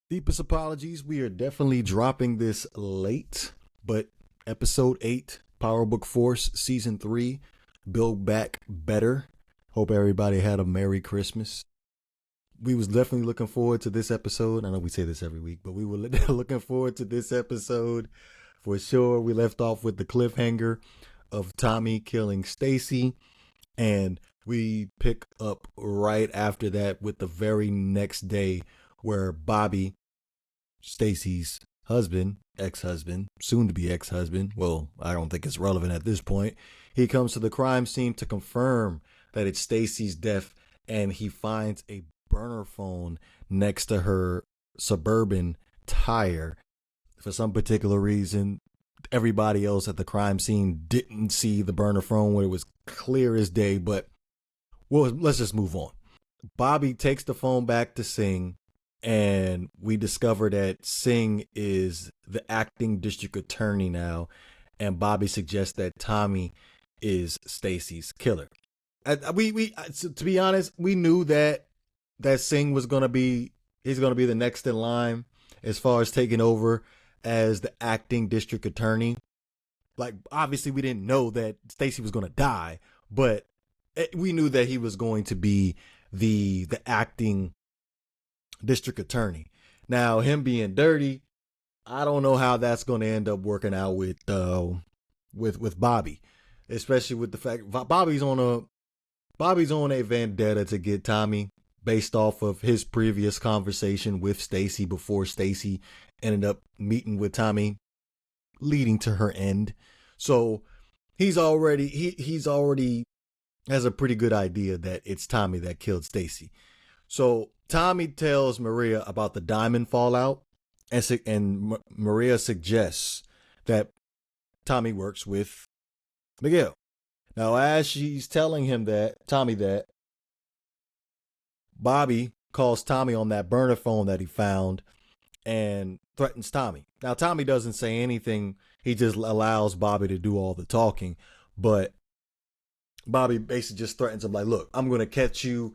Deepest apologies. We are definitely dropping this late, but episode 8, Power Book Force, season 3, Build Back Better. Hope everybody had a Merry Christmas. We was definitely looking forward to this episode. I know we say this every week, but we were looking forward to this episode for sure. We left off with the cliffhanger of Tommy killing Stacy, and we pick up right after that with the very next day where Bobby, Stacy's husband, ex-husband, soon to be ex-husband, well, I don't think it's relevant at this point, he comes to the crime scene to confirm that it's Stacy's death, and he finds a burner phone next to her Suburban tire. For some particular reason, everybody else at the crime scene didn't see the burner phone where it was clear as day, but well, let's just move on. Bobby takes the phone back to Singh, and we discover that Singh is the acting district attorney now, and Bobby suggests that Tommy is Stacy's killer. To be honest, we knew that Singh was he's gonna be the next in line as far as taking over as the acting district attorney. Like, obviously we didn't know that Stacy was gonna die, but we knew that he was going to be the acting district attorney. Now, him being dirty, I don't know how that's going to end up working out with Bobby, especially with the fact Bobby's on a vendetta to get Tommy based off of his previous conversation with Stacy before Stacy ended up meeting with Tommy, leading to her end. So he's already has a pretty good idea that it's Tommy that killed Stacy. So Tommy tells Maria about the diamond fallout, and Maria suggests that Tommy works with Miguel. Now, as she's telling Tommy that, Bobby calls Tommy on that burner phone that he found and threatens Tommy. Now, Tommy doesn't say anything. He just allows Bobby to do all the talking. But Bobby basically just threatens him like, look, I'm going to catch you.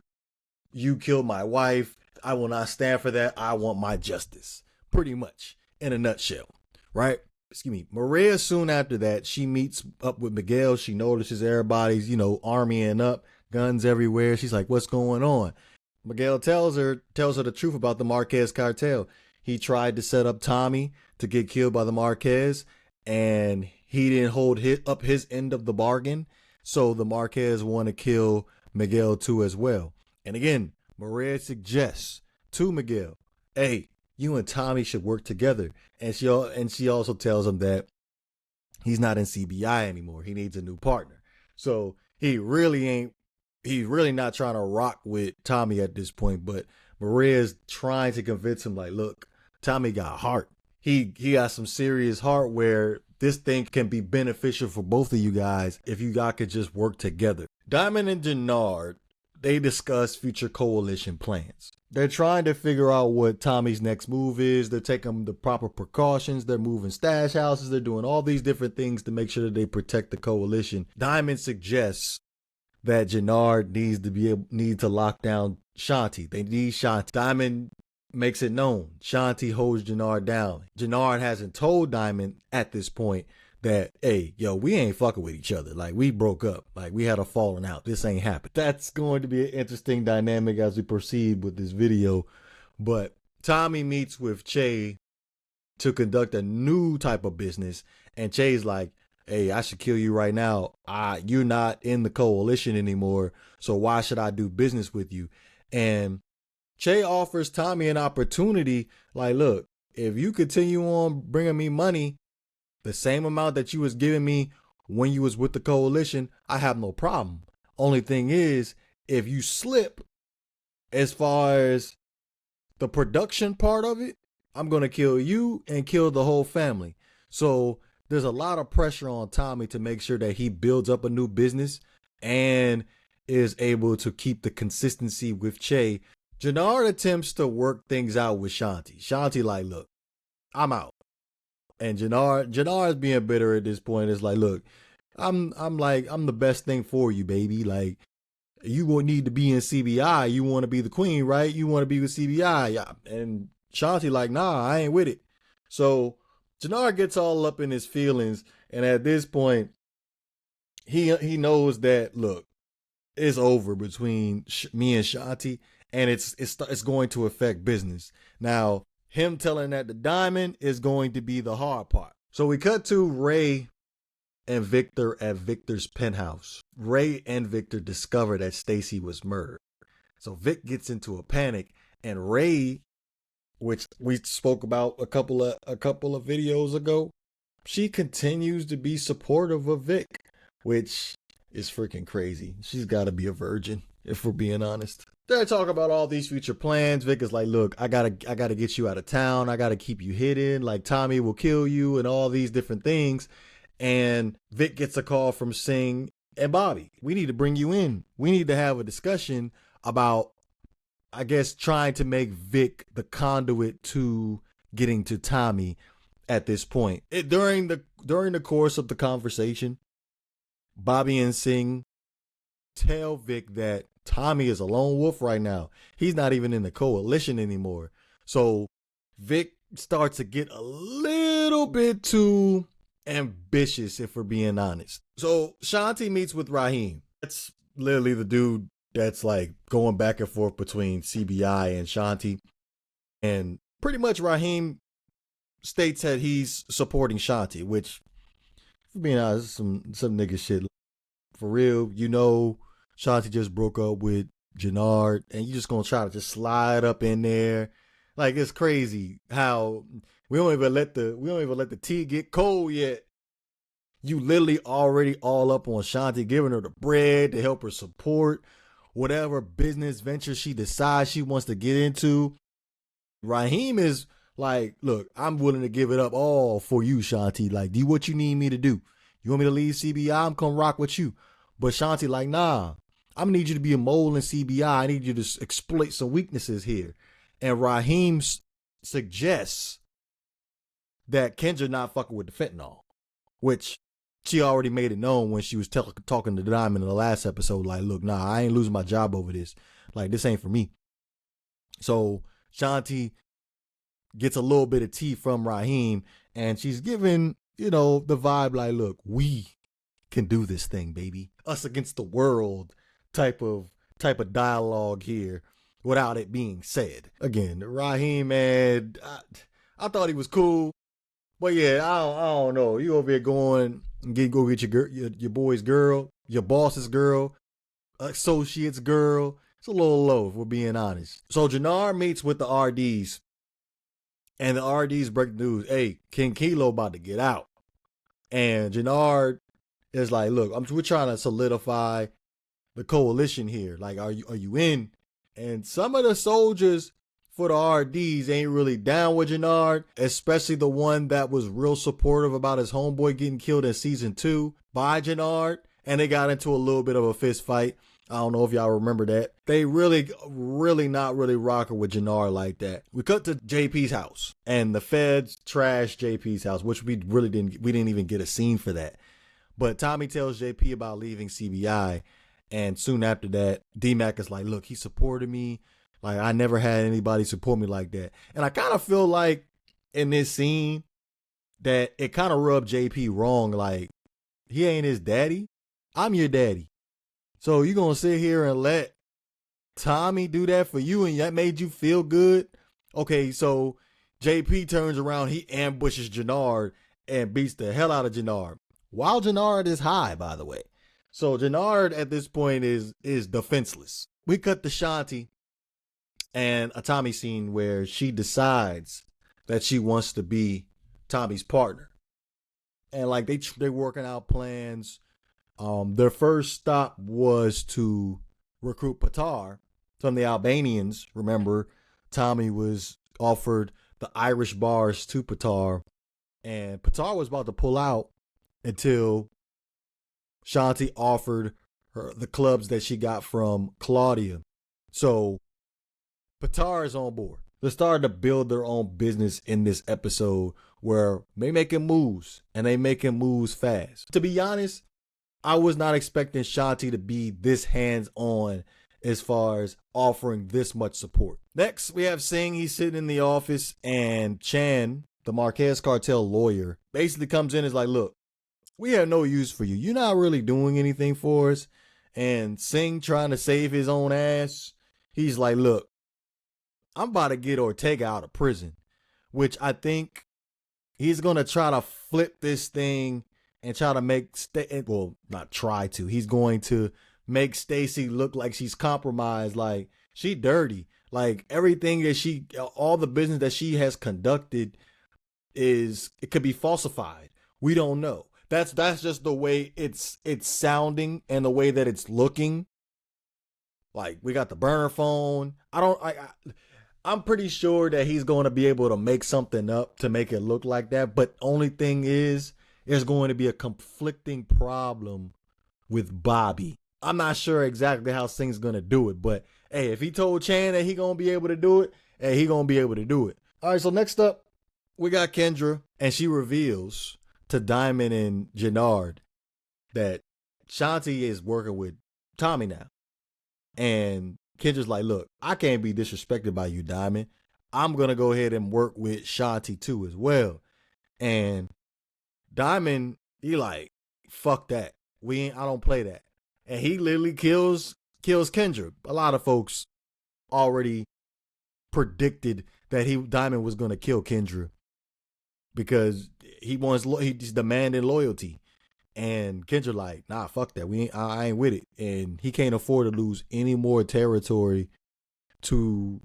You killed my wife. I will not stand for that. I want my justice. Pretty much in a nutshell, right? Excuse me. Maria, soon after that, she meets up with Miguel. She notices everybody's, armying up, guns everywhere. She's like, what's going on? Miguel tells her the truth about the Marquez cartel. He tried to set up Tommy to get killed by the Marquez, and he didn't hold up his end of the bargain. So the Marquez want to kill Miguel too as well. And again, Maria suggests to Miguel, hey, you and Tommy should work together. And she also tells him that he's not in CBI anymore. He needs a new partner. So he's really not trying to rock with Tommy at this point, but Maria's trying to convince him like, look, Tommy got heart. He got some serious heart where this thing can be beneficial for both of you guys if you guys could just work together. Diamond and Jannard, they discuss future coalition plans. They're trying to figure out what Tommy's next move is. They're taking the proper precautions. They're moving stash houses. They're doing all these different things to make sure that they protect the coalition. Diamond suggests that Jannard needs to lock down Shanti. They need Shanti. Diamond makes it known. Shanti holds Jannard down. Jannard hasn't told Diamond at this point that, hey, yo, we ain't fucking with each other. Like, we broke up. Like, we had a falling out. This ain't happened. That's going to be an interesting dynamic as we proceed with this video. But Tommy meets with Che to conduct a new type of business. And Che's like, hey, I should kill you right now. You're not in the coalition anymore. So why should I do business with you? And Che offers Tommy an opportunity. Like, look, if you continue on bringing me money, the same amount that you was giving me when you was with the coalition, I have no problem. Only thing is, if you slip as far as the production part of it, I'm going to kill you and kill the whole family. So there's a lot of pressure on Tommy to make sure that he builds up a new business and is able to keep the consistency with Che. Jannard attempts to work things out with Shanti. Shanti like, look, I'm out. And Jannard's being bitter at this point. It's like, look, I'm the best thing for you, baby. Like, you won't need to be in CBI. You want to be the queen, right? You want to be with CBI. And Shanti like, nah, I ain't with it. So Jannar gets all up in his feelings, and at this point, he knows that look, it's over between me and Shanti, and it's going to affect business. Now, him telling that the diamond is going to be the hard part. So we cut to Ray and Victor at Victor's penthouse. Ray and Victor discover that Stacy was murdered. So Vic gets into a panic, and Ray, which we spoke about a couple of videos ago, she continues to be supportive of Vic, which is freaking crazy. She's got to be a virgin, if we're being honest. They talk about all these future plans. Vic is like, look, I gotta get you out of town. I gotta keep you hidden. Like, Tommy will kill you and all these different things. And Vic gets a call from Singh and Bobby. We need to bring you in. We need to have a discussion about, I guess, trying to make Vic the conduit to getting to Tommy at this point. During the course of the conversation, Bobby and Singh tell Vic that Tommy is a lone wolf right now. He's not even in the coalition anymore. So Vic starts to get a little bit too ambitious, if we're being honest. So Shanti meets with Raheem. That's literally the dude that's like going back and forth between CBI and Shanti. And pretty much Raheem states that he's supporting Shanti, which, for being honest, some nigga shit. For real, you know, Shanti just broke up with Jannard, and you just gonna try to just slide up in there. Like, it's crazy how we don't even let the tea get cold yet. You literally already all up on Shanti, giving her the bread to help her support whatever business venture she decides she wants to get into. Raheem is like, look, I'm willing to give it up all for you, Shanti. Like, do what you need me to do. You want me to leave CBI? I'm gonna rock with you. But Shanti like, nah, I'm gonna need you to be a mole in CBI. I need you to exploit some weaknesses here. And Raheem suggests that Kendra not fucking with the fentanyl, which she already made it known when she was talking to Diamond in the last episode. Like, look, nah, I ain't losing my job over this. Like, this ain't for me. So Shanti gets a little bit of tea from Raheem, and she's giving, you know, the vibe like, look, we can do this thing, baby. Us against the world type of dialogue here without it being said. Again, Raheem, man, I thought he was cool. But yeah, I don't know. You over here going and go get your boy's girl, your boss's girl, associate's girl. It's a little low, if we're being honest. So Jannar meets with the RDs, and the RDs break the news. Hey, King Kilo about to get out. And Jannar is like, look, we're trying to solidify the coalition here. Like, are you in? And some of the soldiers for the RDs ain't really down with Jannar, especially the one that was real supportive about his homeboy getting killed in season 2 by Jannar. And they got into a little bit of a fist fight. I don't know if y'all remember that. They really not really rocking with Jannar like that. We cut to JP's house, and the feds trash JP's house, which we didn't even get a scene for that. But Tommy tells JP about leaving CBI, and soon after that, D-Mac is like, look, he supported me. Like, I never had anybody support me like that. And I kind of feel like in this scene that it kind of rubbed JP wrong. Like, he ain't his daddy. I'm your daddy. So you gonna sit here and let Tommy do that for you, and that made you feel good? Okay, so JP turns around, he ambushes Jannard and beats the hell out of Jannard. While Jannard is high, by the way. So Jannard at this point is defenseless. We cut to Shanti and a Tommy scene where she decides that she wants to be Tommy's partner. And like they're working out plans. Their first stop was to recruit Patar from the Albanians. Remember, Tommy was offered the Irish bars to Patar, and Patar was about to pull out until Shanti offered her the clubs that she got from Claudia. So Patar is on board. They're starting to build their own business in this episode where they making moves, and they making moves fast. To be honest, I was not expecting Shanti to be this hands-on as far as offering this much support. Next, we have Singh. He's sitting in the office, and Chan, the Marquez cartel lawyer, basically comes in and is like, look, we have no use for you. You're not really doing anything for us. And Singh, trying to save his own ass, he's like, look, I'm about to get Ortega out of prison, which I think he's going to try to flip this thing and try to make, well, not try to. He's going to make Stacy look like she's compromised, like she dirty. Like everything that all the business that she has conducted it could be falsified. We don't know. That's just the way it's sounding and the way that it's looking. Like we got the burner phone. I'm pretty sure that he's going to be able to make something up to make it look like that. But only thing is, there's going to be a conflicting problem with Bobby. I'm not sure exactly how Singh's going to do it, but hey, if he told Chan that he going to be able to do it, hey, he going to be able to do it. All right, so next up, we got Kendra, and she reveals to Diamond and Jannard that Shanti is working with Tommy now. And Kendra's like, look, I can't be disrespected by you, Diamond. I'm going to go ahead and work with Shanti too as well. And Diamond, he like, fuck that. I don't play that. And he literally kills Kendra. A lot of folks already predicted that Diamond was going to kill Kendra because he's demanding loyalty. And Kendra like, nah, fuck that. I ain't with it. And he can't afford to lose any more territory to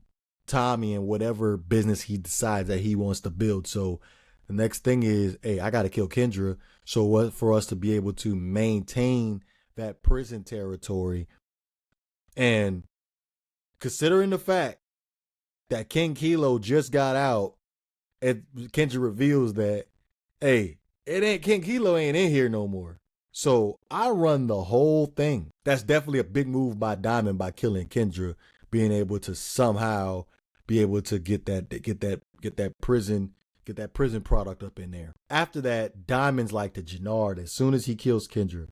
Tommy and whatever business he decides that he wants to build. So the next thing is, hey, I got to kill Kendra. So what for us to be able to maintain that prison territory. And considering the fact that King Kilo just got out, and Kendra reveals that, hey, King Kilo ain't in here no more. So I run the whole thing. That's definitely a big move by Diamond by killing Kendra, being able to somehow be able to get that prison product up in there. After that, Diamond's like to Jannard, as soon as he kills Kendra,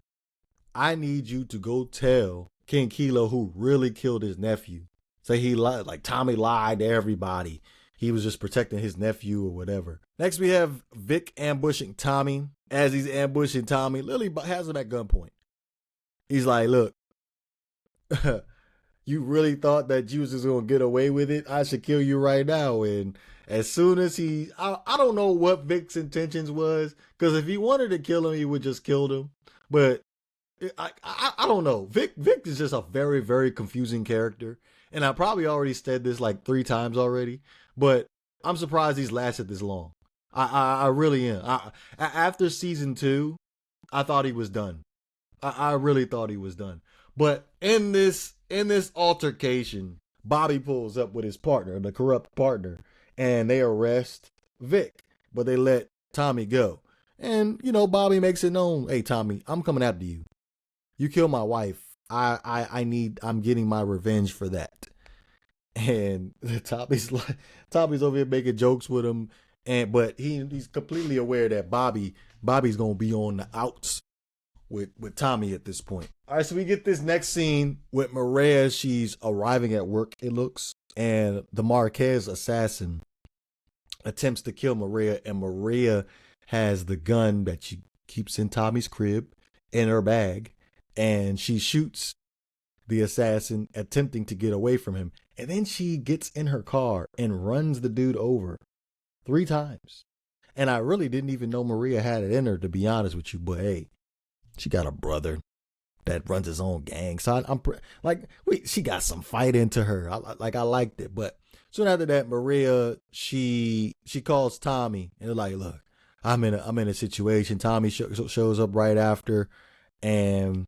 I need you to go tell King Kilo who really killed his nephew. Say he lied, like Tommy lied to everybody. He was just protecting his nephew or whatever. Next, we have Vic ambushing Tommy. As he's ambushing Tommy, Lily has him at gunpoint. He's like, look, you really thought that you was just going to get away with it? I should kill you right now. And as soon as I don't know what Vic's intentions was, because if he wanted to kill him, he would just kill him. But I don't know. Vic is just a very, very confusing character. And I probably already said this like 3 times already, but I'm surprised he's lasted this long. I really am. After season 2, I thought he was done. I really thought he was done. But in this altercation, Bobby pulls up with his partner, the corrupt partner, and they arrest Vic, but they let Tommy go. And, Bobby makes it known, hey, Tommy, I'm coming after you. You killed my wife. I'm getting my revenge for that. And Tommy's over here making jokes with him, but he's completely aware that Bobby's gonna be on the outs with Tommy at this point. All right, so we get this next scene with Maria. She's arriving at work, it looks, and the Marquez assassin attempts to kill Maria, and Maria has the gun that she keeps in Tommy's crib in her bag, and she shoots the assassin attempting to get away from him. And then she gets in her car and runs the dude over 3 times. And I really didn't even know Maria had it in her, to be honest with you. But hey, she got a brother that runs his own gang. So she got some fight into her. I liked it. But soon after that, Maria, she calls Tommy and they're like, look, I'm in a situation. Tommy shows up right after, and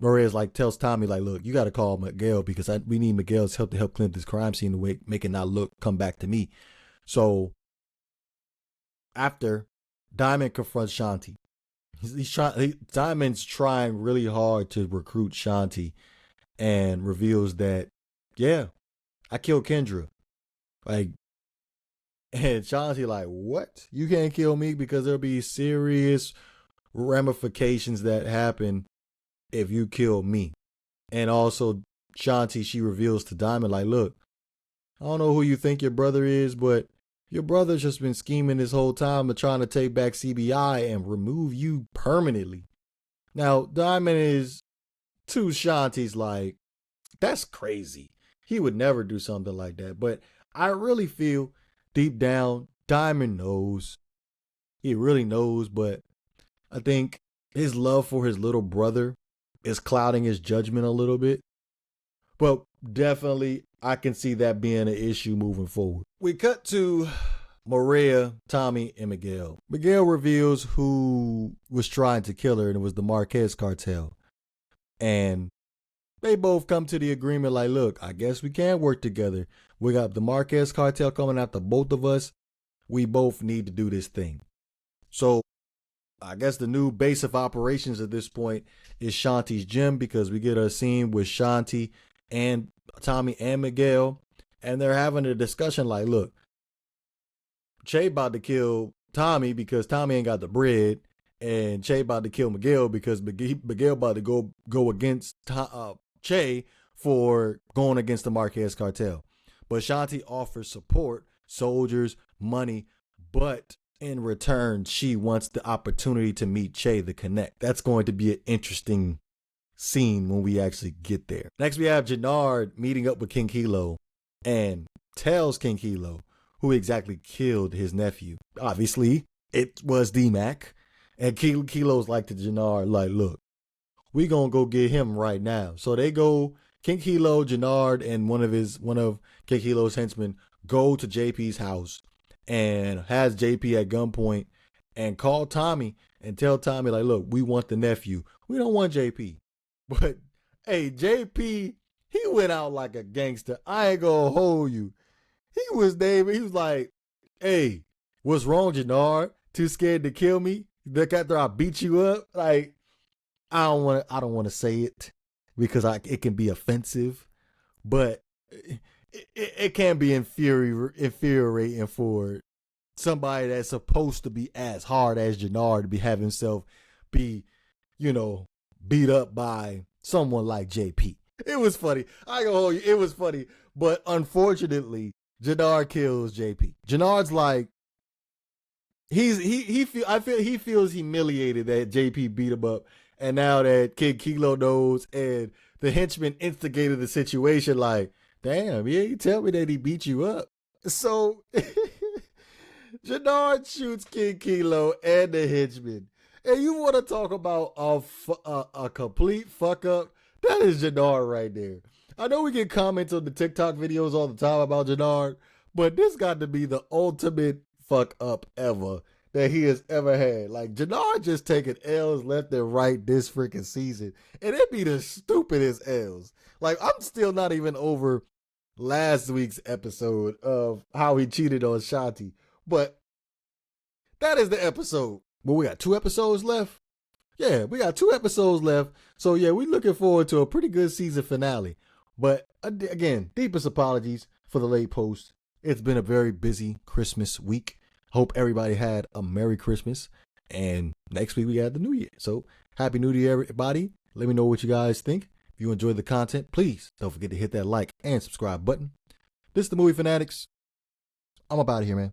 Maria's tells Tommy, look, you got to call Miguel because we need Miguel's help to help clean up this crime scene to make it not come back to me. So after, Diamond confronts Shanti. Diamond's trying really hard to recruit Shanti and reveals that, yeah, I killed Kendra. And Shanti what? You can't kill me because there'll be serious ramifications that happen if you kill me. And also Shanti, she reveals to Diamond, like, look, I don't know who you think your brother is, but your brother's just been scheming this whole time of trying to take back CBI and remove you permanently. Now, Diamond is to Shanti's like, that's crazy. He would never do something like that. But I really feel deep down, Diamond knows. He really knows, but I think his love for his little brother is clouding his judgment a little bit. But definitely, I can see that being an issue moving forward. We cut to Maria, Tommy, and Miguel. Miguel reveals who was trying to kill her, and it was the Marquez cartel. And they both come to the agreement like, look, I guess we can work together. We got the Marquez cartel coming after both of us. We both need to do this thing. So I guess the new base of operations at this point is Shanti's gym, because we get a scene with Shanti and Tommy and Miguel, and they're having a discussion like, look, Che about to kill Tommy because Tommy ain't got the bread, and Che about to kill Miguel because Miguel about to go against Che for going against the Marquez cartel. But Shanti offers support, soldiers, money, but in return, she wants the opportunity to meet Che the Connect. That's going to be an interesting scene when we actually get there. Next, we have Jannard meeting up with King Kilo and tells King Kilo who exactly killed his nephew. Obviously, it was D-Mac. And Kilo's like to Jannard, like, look, we gonna go get him right now. So they go, King Kilo, Jannard, and one of King Kilo's henchmen go to JP's house and has JP at gunpoint and call Tommy and tell Tommy, like, look, we want the nephew. We don't want JP. But, hey, JP, he went out like a gangster. I ain't gonna hold you. He was like, hey, what's wrong, Jannard? Too scared to kill me? Look, after I beat you up? Like, I don't want to say it because it can be offensive, but it can be infuriating for somebody that's supposed to be as hard as Jannard to be having himself be, beat up by someone like JP. It was funny. I ain't gonna hold you. It was funny, but unfortunately, Jannard kills JP. Jannard's like, he feels humiliated that JP beat him up, and now that King Kilo knows, and the henchman instigated the situation, like, damn, yeah, you tell me that he beat you up. So Jannard shoots King Kilo and the henchman. And you want to talk about a complete fuck up? That is Jannard right there. I know we get comments on the TikTok videos all the time about Jannard, but this got to be the ultimate fuck up ever that he has ever had. Like, Jannard just taking L's left and right this freaking season. And it be the stupidest L's. Like, I'm still not even over last week's episode of how he cheated on Shanti. But that is the episode. But we got 2 episodes left. Yeah, we got 2 episodes left. So yeah, we're looking forward to a pretty good season finale. But again, deepest apologies for the late post. It's been a very busy Christmas week. Hope everybody had a Merry Christmas. And next week we got the New Year. So Happy New Year, everybody. Let me know what you guys think. If you enjoyed the content, please don't forget to hit that like and subscribe button. This is the Movie Fanatics. I'm up out of here, man.